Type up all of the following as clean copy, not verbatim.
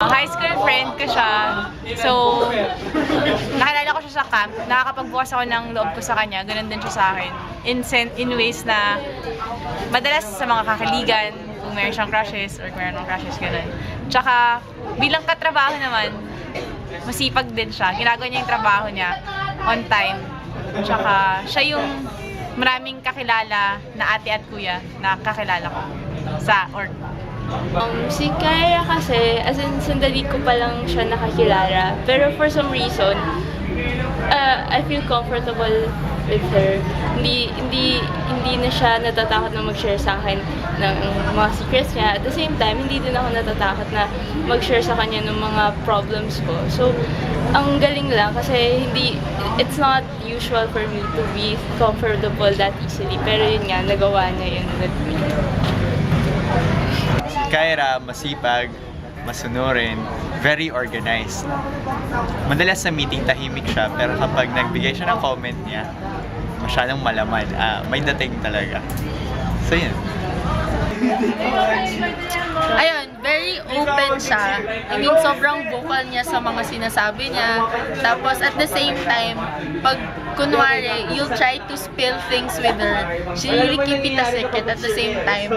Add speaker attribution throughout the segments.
Speaker 1: High school friend ko siya. So, nakilala ko siya sa camp. Nakakapagbukas ako ng loob ko sa kanya. Ganun din siya sa akin. In ways na madalas sa mga kakaligan, kung meron siyang crushes or kung meron ng crushes, ganun. Tsaka, bilang katrabaho naman, masipag din siya. Ginagawa niya yung trabaho niya on time. Tsaka, siya yung maraming kakilala na ate at kuya na kakilala ko sa org.
Speaker 2: Si Kyra kasi, as in, sandali ko pa lang siya nakakilala. Pero for some reason, I feel comfortable with her. Hindi na siya natatakot na mag-share sa akin ng mga secrets niya. At the same time, hindi din ako natatakot na mag-share sa kanya ng mga problems ko. So, ang galing lang kasi it's not usual for me to be comfortable that easily. Pero yun nga, nagawa niya yun with me.
Speaker 3: Si Kyra, masipag, masunurin, very organized. Madalas sa meeting tahimik siya, pero kapag nagbigay siya ng comment niya, masyadong malaman. May dating talaga. So yun.
Speaker 4: Ayun, very open siya. I mean, sobrang vocal niya sa mga sinasabi niya. Tapos, at the same time, pag kunwari, you'll try to spill things with her. She really keep it a secret at the same time.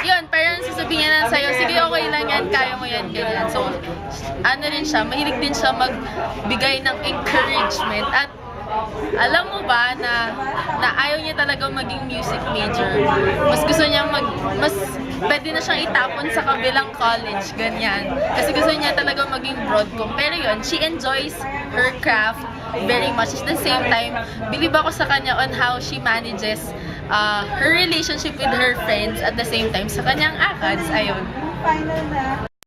Speaker 4: Yun, parang sasabihin niya lang sa'yo, sige, okay lang yan, kaya mo yan, ganyan. So, ano rin siya, mahilig din siya magbigay ng encouragement. At alam mo ba na ayaw niya talaga maging music major. Mas gusto niya mas pwede na siyang itapon sa kabilang college, ganyan. Kasi gusto niya talaga maging broadcom. Pero yun, she enjoys her craft very much. At the same time, believe ako sa kanya on how she manages her relationship with her friends at the same time sa kanyang ACADS. Ayun.